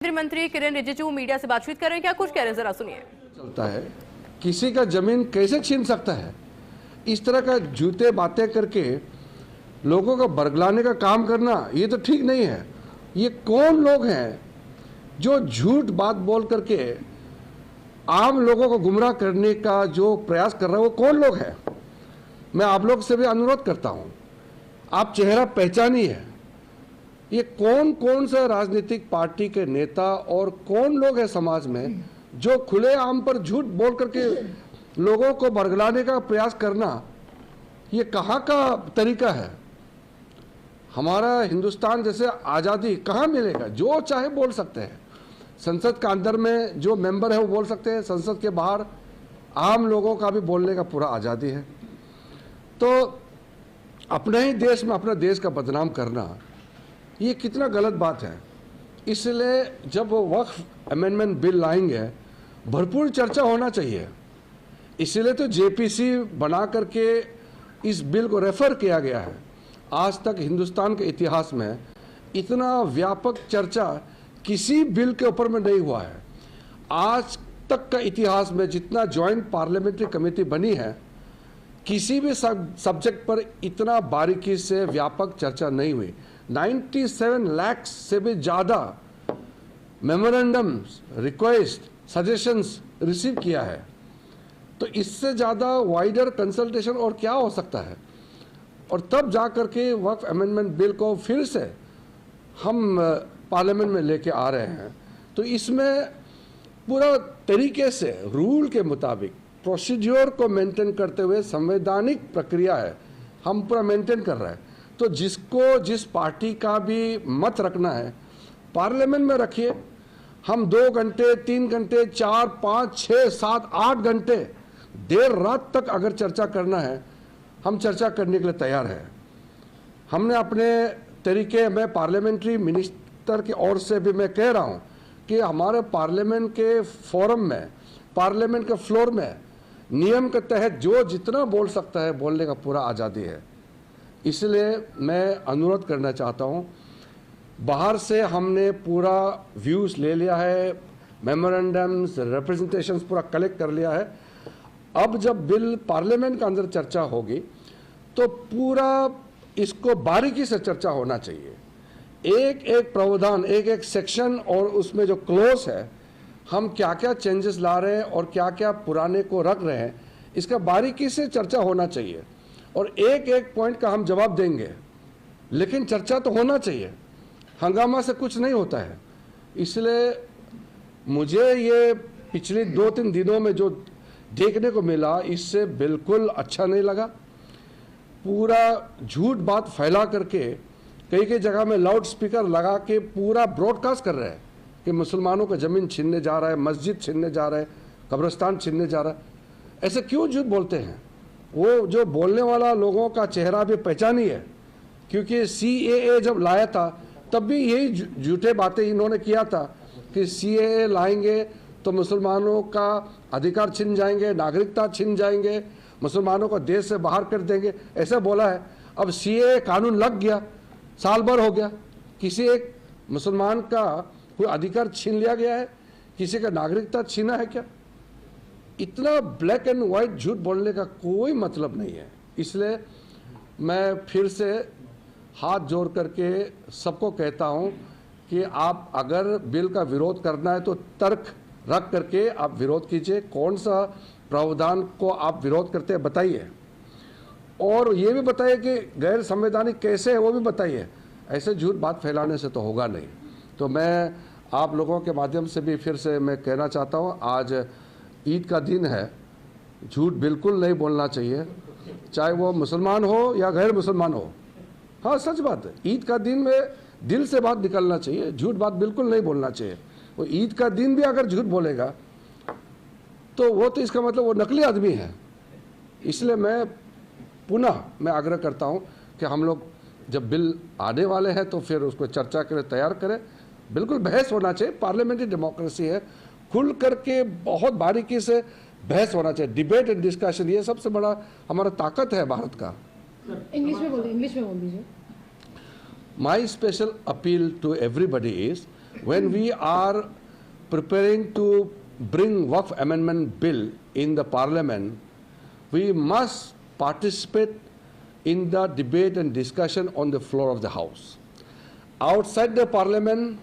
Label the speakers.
Speaker 1: केंद्रीय मंत्री किरेन रिजिजू मीडिया से बातचीत कर रहे हैं, क्या कुछ कह रहे हैं जरा सुनिए।
Speaker 2: चलता है किसी का जमीन कैसे छीन सकता है, इस तरह का झूठे बातें करके लोगों को बरगलाने का काम करना ये तो ठीक नहीं है। ये कौन लोग हैं जो झूठ बात बोल करके आम लोगों को गुमराह करने का जो प्रयास कर रहा है, वो कौन लोग हैं? मैं आप लोग से भी अनुरोध करता हूं, आप चेहरा पहचानिए। ये कौन कौन सा राजनीतिक पार्टी के नेता और कौन लोग हैं समाज में जो खुले आम पर झूठ बोल करके लोगों को बरगलाने का प्रयास करना, ये कहाँ का तरीका है? हमारा हिंदुस्तान जैसे आज़ादी कहाँ मिलेगा? जो चाहे बोल सकते हैं। संसद का अंदर में जो मेंबर है वो बोल सकते हैं, संसद के बाहर आम लोगों का भी बोलने का पूरा आज़ादी है। तो अपने ही देश में अपने देश का बदनाम करना ये कितना गलत बात है। इसलिए जब वो वक्फ अमेंडमेंट बिल लाएंगे भरपूर चर्चा होना चाहिए। इसलिए तो जेपीसी बना करके इस बिल को रेफर किया गया है। आज तक हिंदुस्तान के इतिहास में इतना व्यापक चर्चा किसी बिल के ऊपर में नहीं हुआ है। आज तक का इतिहास में जितना जॉइंट पार्लियामेंट्री कमेटी बनी है, किसी भी सब्जेक्ट पर इतना बारीकी से व्यापक चर्चा नहीं हुई। 97 लाख से भी ज़्यादा मेमोरेंडम्स, रिक्वेस्ट, सजेशंस रिसीव किया है। तो इससे ज़्यादा वाइडर कंसल्टेशन और क्या हो सकता है? और तब जा कर के वक्फ अमेंडमेंट बिल को फिर से हम पार्लियामेंट में लेके आ रहे हैं। तो इसमें पूरा तरीके से रूल के मुताबिक प्रोसीड्योर को मेंटेन करते हुए संवैधानिक प्रक्रिया है, हम पूरा मेंटेन कर रहे हैं। तो जिसको जिस पार्टी का भी मत रखना है पार्लियामेंट में रखिए। हम 2 घंटे, 3 घंटे, 4, 5, 6, 7, 8 घंटे देर रात तक अगर चर्चा करना है, हम चर्चा करने के लिए तैयार हैं। हमने अपने तरीके में पार्लियामेंट्री मिनिस्टर की ओर से भी मैं कह रहा हूं कि हमारे पार्लियामेंट के फोरम में, पार्लियामेंट के फ्लोर में नियम के तहत जो जितना बोल सकता है बोलने का पूरा आज़ादी है। इसलिए मैं अनुरोध करना चाहता हूं, बाहर से हमने पूरा व्यूज़ ले लिया है, मेमोरेंडम्स, रिप्रेजेंटेशंस पूरा कलेक्ट कर लिया है। अब जब बिल पार्लियामेंट के अंदर चर्चा होगी तो पूरा इसको बारीकी से चर्चा होना चाहिए। एक एक प्रावधान, एक एक सेक्शन और उसमें जो क्लोज है, हम क्या क्या चेंजेस ला रहे हैं और क्या क्या पुराने को रख रहे हैं, इसका बारीकी से चर्चा होना चाहिए। और एक एक पॉइंट का हम जवाब देंगे, लेकिन चर्चा तो होना चाहिए। हंगामा से कुछ नहीं होता है। इसलिए मुझे ये पिछले 2-3 दिनों में जो देखने को मिला, इससे बिल्कुल अच्छा नहीं लगा। पूरा झूठ बात फैला करके कई कई जगह में लाउड स्पीकर लगा के पूरा ब्रॉडकास्ट कर रहे हैं कि मुसलमानों का ज़मीन छीनने जा रहा है, मस्जिद छीनने जा रहा है, कब्रिस्तान छीनने जा रहा है। ऐसे क्यों झूठ बोलते हैं? वो जो बोलने वाला लोगों का चेहरा भी पहचानी है, क्योंकि CAA जब लाया था तब भी यही झूठे बातें इन्होंने किया था कि CAA लाएंगे तो मुसलमानों का अधिकार छिन जाएंगे, नागरिकता छिन जाएंगे, मुसलमानों को देश से बाहर कर देंगे, ऐसा बोला है। अब CAA कानून लग गया, साल भर हो गया, किसी एक मुसलमान का कोई अधिकार छीन लिया गया है? किसी का नागरिकता छीना है क्या? इतना ब्लैक एंड वाइट झूठ बोलने का कोई मतलब नहीं है। इसलिए मैं फिर से हाथ जोड़ करके सबको कहता हूं कि आप अगर बिल का विरोध करना है तो तर्क रख करके आप विरोध कीजिए। कौन सा प्रावधान को आप विरोध करते हैं बताइए, और ये भी बताइए कि गैर संवैधानिक कैसे है वो भी बताइए। ऐसे झूठ बात फैलाने से तो होगा नहीं। तो मैं आप लोगों के माध्यम से भी फिर से मैं कहना चाहता हूँ, आज ईद का दिन है, झूठ बिल्कुल नहीं बोलना चाहिए, चाहे वो मुसलमान हो या गैर मुसलमान हो। हाँ, सच बात है, ईद का दिन में दिल से बात निकलना चाहिए, झूठ बात बिल्कुल नहीं बोलना चाहिए। वो ईद का दिन भी अगर झूठ बोलेगा तो वो तो इसका मतलब वो नकली आदमी है। इसलिए मैं पुनः आग्रह करता हूँ कि हम लोग जब बिल आने वाले हैं तो फिर उसको चर्चा के लिए तैयार करें। बिल्कुल बहस होना चाहिए, पार्लियामेंट्री डेमोक्रेसी है, खुल करके बहुत बारीकी से बहस होना चाहिए। डिबेट एंड डिस्कशन, ये सबसे बड़ा हमारा ताकत है भारत का।
Speaker 3: इंग्लिश में बोल दीजिए।
Speaker 2: My special appeal to everybody is when we are preparing to bring Waqf Amendment Bill in the Parliament, we must participate in the debate and discussion on the floor of the House. Outside the Parliament,